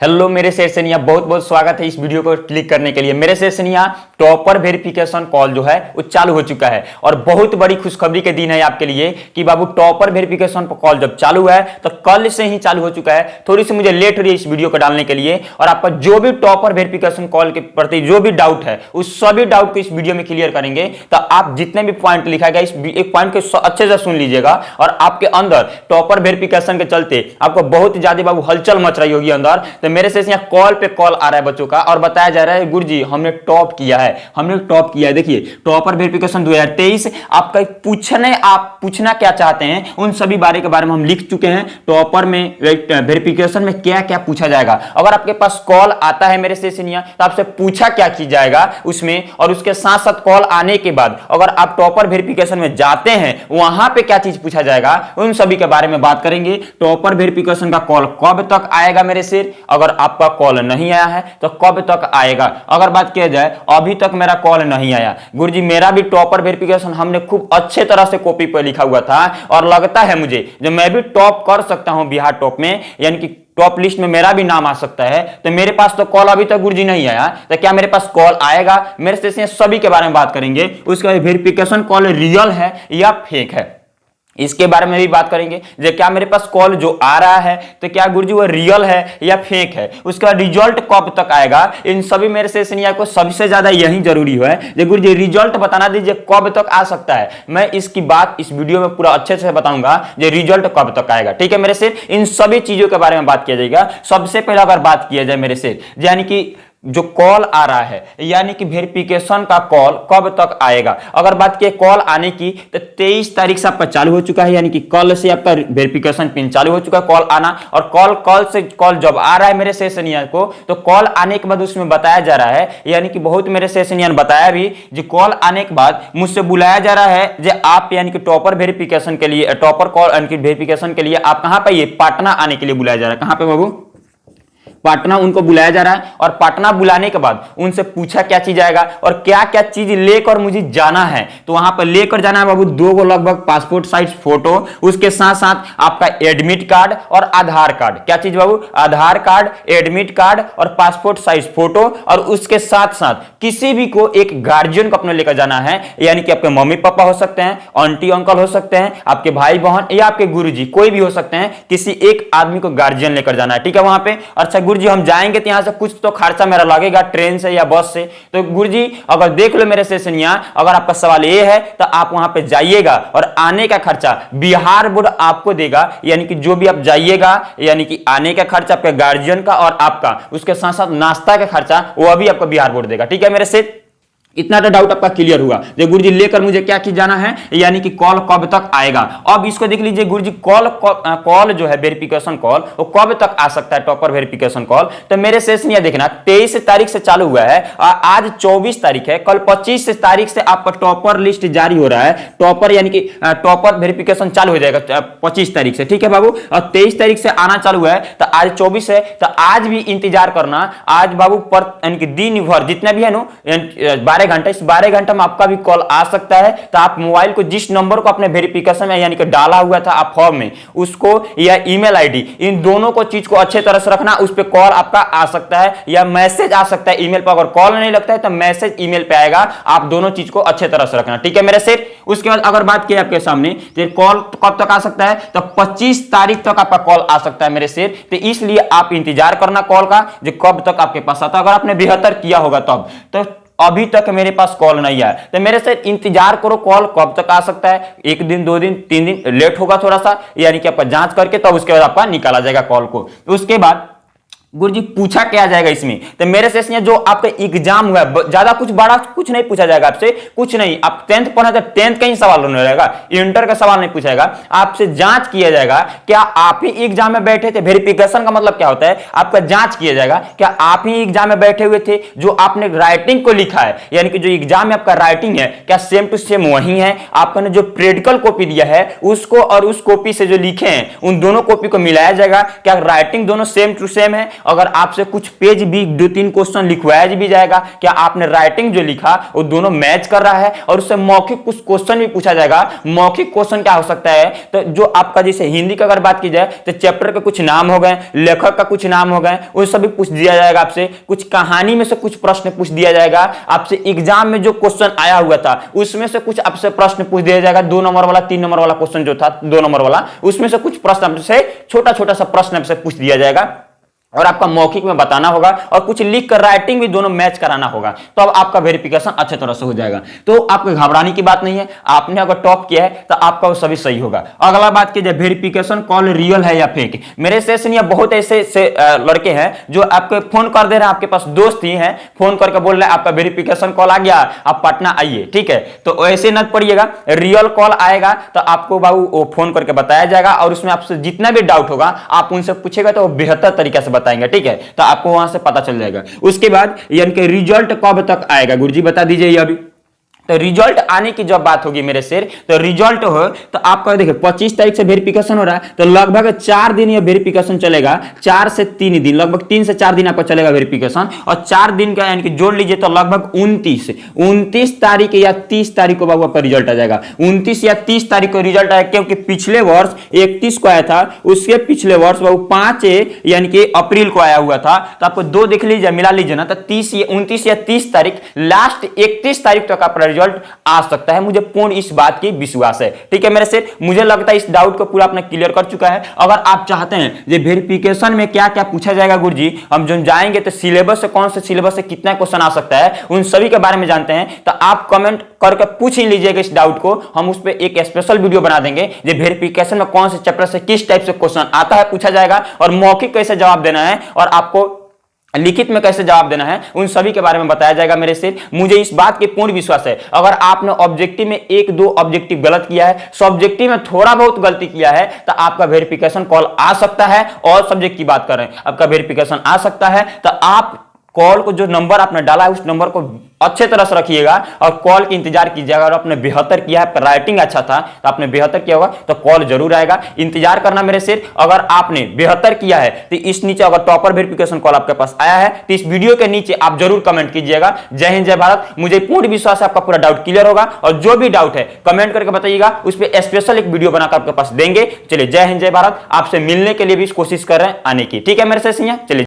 Hello मेरे सेशनिया, बहुत बहुत स्वागत है इस वीडियो को क्लिक करने के लिए। मेरे सेशनिया टॉपर वेरिफिकेशन कॉल जो है वो चालू हो चुका है और बहुत बड़ी खुशखबरी के दिन है आपके लिए कि बाबू टॉपर वेरिफिकेशन कॉल जब चालू है तो कल से ही चालू हो चुका है। थोड़ी सी मुझे लेट हो रही है इस वीडियो को डालने के लिए, और आपका जो भी टॉपर वेरिफिकेशन कॉल के प्रति जो भी डाउट है उस सभी डाउट को इस वीडियो में क्लियर करेंगे। तो आप जितने भी पॉइंट लिखा गया इस एक पॉइंट को अच्छे से सुन लीजिएगा, और आपके अंदर टॉपर वेरिफिकेशन के चलते आपको बहुत ज्यादा बाबू हलचल मच रही होगी अंदर। तो मेरे से यहाँ कॉल पे कॉल आ रहा है बच्चों का और बताया जा रहा है गुरुजी हमने टॉप किया है, हमने टॉप किया है। देखिए टॉपर वेरिफिकेशन 2023 आपका आप पूछना क्या चाहते हैं उन सभी बारे के बारे में हम लिख चुके हैं। टॉपर में वेरिफिकेशन में क्या क्या पूछा जाएगा, अगर आपके पास कॉल आता है मेरे से तो आपसे पूछा क्या की जाएगा उसमें, और उसके साथ साथ कॉल आने के बाद अगर आप टॉपर वेरिफिकेशन में जाते हैं वहां पे क्या चीज पूछा जाएगा उन सभी के बारे में बात करेंगे। टॉपर वेरिफिकेशन का कॉल कब तक आएगा मेरे से, अगर आपका कॉल नहीं आया है तो कब तक आएगा। अगर बात किया जाए अभी तक मेरा कॉल नहीं आया गुरुजी, मेरा भी टॉपर वेरिफिकेशन हमने खूब अच्छे तरह से कॉपी पर लिखा हुआ था और लगता है मुझे जो मैं भी टॉप कर सकता हूं बिहार टॉप में, यानी कि टॉप लिस्ट में मेरा भी नाम आ सकता है। तो मेरे पास तो कॉल अभी तक गुरुजी नहीं आया, तो क्या मेरे पास कॉल आएगा मेरे से सभी के बारे में बात करेंगे। उसका वेरिफिकेशन कॉल रियल है या फेक है इसके बारे में भी बात करेंगे। जो क्या मेरे पास कॉल जो आ रहा है तो क्या गुरुजी वो रियल है या फेक है, उसका रिजल्ट कब तक आएगा, इन सभी मेरे सेशनिया को सबसे ज्यादा यही जरूरी है जो गुरुजी रिजल्ट बताना दीजिए कब तक आ सकता है। मैं इसकी बात इस वीडियो में पूरा अच्छे से बताऊंगा जो रिजल्ट कब तक आएगा। ठीक है मेरे से इन सभी चीजों के बारे में बात किया जाएगा। सबसे पहले अगर बात किया जाए मेरे से यानी कि जो कॉल आ रहा है यानी कि वेरिफिकेशन का कॉल कब तक आएगा। अगर बात की कॉल आने की तो 23 तारीख से आपका चालू हो चुका है, यानी कि कल से आपका वेरिफिकेशन पिन चालू हो चुका है कॉल आना। और कॉल जब आ रहा है मेरे सेशनियन को तो कॉल आने के बाद उसमें बताया जा रहा है, यानी कि बहुत मेरे सेशनियन बताया भी जो कॉल आने के बाद मुझसे बुलाया जा रहा है जो आप यानी कि टॉपर वेरिफिकेशन के लिए टॉपर कॉल यानी कि वेरिफिकेशन के लिए आप कहां पे, ये पटना आने के लिए बुलाया जा रहा है। कहां पे बाबू, पटना उनको बुलाया जा रहा है। और पटना बुलाने के बाद उनसे पूछा क्या चीज आएगा और क्या क्या चीज लेकर मुझे जाना है। तो वहां पर लेकर जाना है बाबू 2 लगभग पासपोर्ट साइज फोटो, उसके साथ साथ आपका एडमिट कार्ड और आधार कार्ड। क्या चीज बाबू, आधार कार्ड, एडमिट कार्ड और पासपोर्ट साइज फोटो। और उसके साथ साथ किसी भी को एक गार्जियन को अपने लेकर जाना है, यानी कि आपके मम्मी पापा हो सकते हैं, आंटी अंकल हो सकते हैं, आपके भाई बहन या आपके गुरुजी कोई भी हो सकते हैं, किसी एक आदमी को गार्जियन लेकर जाना है। ठीक है वहां पे। अच्छा गुरुजी हम जाएंगे तो यहां से कुछ तो खर्चा मेरा लगेगा ट्रेन से या बस से। तो गुरुजी अगर देख लो मेरे सेशनिया, अगर आपका सवाल ये है तो आप वहां पे जाइएगा और आने का खर्चा बिहार बोर्ड आपको देगा, यानी कि जो भी आप जाइएगा यानी कि आने का खर्चा आपके गार्जियन का और आपका, उसके साथ साथ नाश्ता का खर्चा वो भी आपको बिहार बोर्ड देगा। ठीक है मेरे से इतना तो डाउट आपका क्लियर हुआ जो गुरुजी लेकर मुझे क्या की जाना है, यानी कि कॉल कब तक आएगा। अब इसको देख लीजिए गुरुजी, कॉल जो है वेरिफिकेशन कॉल वो कब तक आ सकता है टॉपर वेरिफिकेशन कॉल। तो मेरे सेशनिया देखना 23 तारीख से चालू हुआ है और आज 24 तारीख है, कल 25 तारीख से आपका टॉपर लिस्ट जारी हो रहा है। टॉपर यानी कि टॉपर वेरिफिकेशन चालू हो जाएगा 25 तारीख से। ठीक है बाबू, और 23 तारीख से आना चालू है तो आज 24 है, तो आज भी इंतजार करना। आज बाबू पर यानी कि दिन भर जितना भी है नो 12 घंटा, इस 12 घंटा में आपका भी कॉल आ सकता है। तो आप मोबाइल को जिस नंबर को अपने वेरिफिकेशन में यानी कि डाला हुआ था आप फॉर्म में, उसको या ईमेल आईडी, इन दोनों को चीज को अच्छे तरह से रखना। उस पे कॉल आपका आ सकता है या मैसेज आ सकता है ईमेल पर। अगर कॉल नहीं लगता है तो मैसेज ईमेल पे आएगा। आप दोनों चीज को अच्छे तरह से रखना। ठीक है मेरे से। उसके बाद अगर बात की आपके सामने तो कॉल कब तक आ सकता है, तो 25 तारीख तक आपका कॉल आ सकता है मेरे से। तो इसलिए आप इंतजार करना कॉल का जो कब तक आपके पास आता। अगर आपने 72 किया होगा तब तो अभी तक मेरे पास कॉल नहीं आया तो मेरे से इंतजार करो कॉल कब तक आ सकता है। 1 दिन 2 दिन 3 दिन लेट होगा थोड़ा सा, यानी कि आपका जांच करके तब उसके बाद आपका निकाला जाएगा कॉल को। उसके बाद गुरुजी पूछा क्या जाएगा इसमें, तो मेरे से जो आपका एग्जाम हुआ है ज्यादा कुछ बड़ा कुछ नहीं पूछा जाएगा आपसे, कुछ नहीं। आप 10th पढ़ा तो 10th का ही सवाल होने रहेगा, इंटर का सवाल नहीं पूछा जाएगा। आपसे जांच किया जाएगा क्या आप ही एग्जाम में बैठे थे। वेरिफिकेशन का मतलब क्या होता है, आपका जांच किया जाएगा क्या आप ही एग्जाम में बैठे हुए थे, जो आपने राइटिंग को लिखा है यानी कि जो एग्जाम में आपका राइटिंग है क्या सेम टू सेम वही है। आपने जो प्रैक्टिकल कॉपी दिया है उसको और उस कॉपी से जो लिखे हैं उन दोनों कॉपी को मिलाया जाएगा क्या राइटिंग दोनों सेम टू सेम है। अगर आपसे कुछ पेज भी 2-3 क्वेश्चन लिखवाया भी जाएगा, क्या आपने राइटिंग जो लिखा वो दोनों मैच कर रहा है, और उससे मौखिक कुछ क्वेश्चन भी पूछा जाएगा। मौखिक क्वेश्चन क्या हो सकता है, तो जो आपका जैसे हिंदी का अगर बात की जाए तो चैप्टर के कुछ नाम हो गए, लेखक का कुछ नाम हो गए, वो सभी पूछ दिया जाएगा आपसे। कुछ कहानी में से कुछ प्रश्न पूछ दिया जाएगा आपसे, एग्जाम में जो क्वेश्चन आया हुआ था उसमें से कुछ आपसे प्रश्न पूछ दिया जाएगा। 2 नंबर वाला 3 नंबर वाला क्वेश्चन जो था 2 नंबर वाला, उसमें से कुछ प्रश्न आपसे छोटा छोटा सा प्रश्न आपसे पूछ दिया जाएगा और आपका मौखिक में बताना होगा और कुछ लिख कर राइटिंग भी दोनों मैच कराना होगा। तो अब आपका वेरिफिकेशन अच्छे तरह से हो जाएगा। तो आपको घबराने की बात नहीं है, आपने अगर टॉप किया है तो आपका वो सभी सही होगा। अगला बात की जाए वेरिफिकेशन कॉल रियल है या फेक। मेरे सेशन या बहुत ऐसे लड़के हैं जो आपको फोन कर दे रहे हैं, आपके पास दोस्त ही हैं, फोन करके बोल रहे हैं आपका वेरिफिकेशन कॉल आ गया, आप पटना आइए, ठीक है। तो ऐसे न पड़िएगा, रियल कॉल आएगा तो आपको बाबू वो फोन करके बताया जाएगा और उसमें आपसे जितना भी डाउट होगा आप उनसे पूछेगा तो वो बेहतर तरीके से बताएंगे, ठीक है। तो आपको वहां से पता चल जाएगा। उसके बाद यानी कि रिजल्ट कब तक आएगा, गुरुजी बता दीजिए ये अभी। तो रिजल्ट आने की जब बात होगी मेरे शेर, तो रिजल्ट हो तो आपका देखिए 25 तारीख से वेरिफिकेशन हो रहा है, तो लगभग 4 दिन ये वेरिफिकेशन चलेगा, 4 से 3 दिन, लगभग 3 से 4 दिन आपका चलेगा वेरिफिकेशन। और 4 दिन का यानी कि जोड़ लीजिए तो लगभग 29 तारीख या 30 तारीख को बाबू आपका रिजल्ट आ जाएगा। 29 या 30 तारीख को रिजल्ट आएगा, क्योंकि पिछले वर्ष 31 को आया था, उसके पिछले वर्ष बाबू 5 यानी कि अप्रैल को आया हुआ था। तो आपको 2 देख लीजिए, मिला लीजिए ना, तो 29 या 30 तारीख, लास्ट 31 तारीख तक आपका रिजल्ट आ सकता है। मुझे पूर्ण इस बात की विश्वास है, ठीक है मेरे से। मुझे लगता है इस डाउट को पूरा अपना क्लियर कर चुका है। अगर आप चाहते हैं ये वेरिफिकेशन में क्या क्या पूछा जाएगा गुरुजी, हम जो जाएंगे तो सिलेबस से, कौन से सिलेबस से कितना क्वेश्चन आ सकता है, उन सभी के बारे में जानते हैं, तो आप कमेंट करके पूछ ही लीजिएगा इस डाउट को। हम उस पर एक स्पेशल वीडियो बना देंगे। ये वेरिफिकेशन में कौन से चैप्टर से किस टाइप से क्वेश्चन आता है पूछा जाएगा, और मौखिक कैसे जवाब देना है, और आपको लिखित में कैसे जवाब देना है, उन सभी के बारे में बताया जाएगा मेरे से। मुझे इस बात की पूर्ण विश्वास है। अगर आपने ऑब्जेक्टिव में 1-2 ऑब्जेक्टिव गलत किया है, सब्जेक्टिव में थोड़ा बहुत गलती किया है, तो आपका वेरिफिकेशन कॉल आ सकता है। और सब्जेक्ट की बात करें, आपका वेरिफिकेशन आ सकता है, तो आप कॉल को, जो नंबर आपने डाला है उस नंबर को अच्छे तरह से रखिएगा और कॉल की इंतजार कीजिएगा। अगर आपने 72 किया है, आपका राइटिंग अच्छा था तो आपने 72 किया होगा तो कॉल जरूर आएगा। इंतजार करना मेरे से। अगर आपने 72 किया है तो इस नीचे अगर टॉपर वेरिफिकेशन कॉल आपके पास आया है तो इस वीडियो के नीचे आप जरूर कमेंट कीजिएगा। जय हिंद, जय भारत। मुझे पूर्ण विश्वास है आपका पूरा डाउट क्लियर होगा, और जो भी डाउट है कमेंट करके बताइएगा, उस पर स्पेशल एक वीडियो बनाकर आपके पास देंगे। चलिए, जय हिंद, जय भारत। आपसे मिलने के लिए भी कोशिश कर रहे हैं आने की, ठीक है मेरे से। चलिए।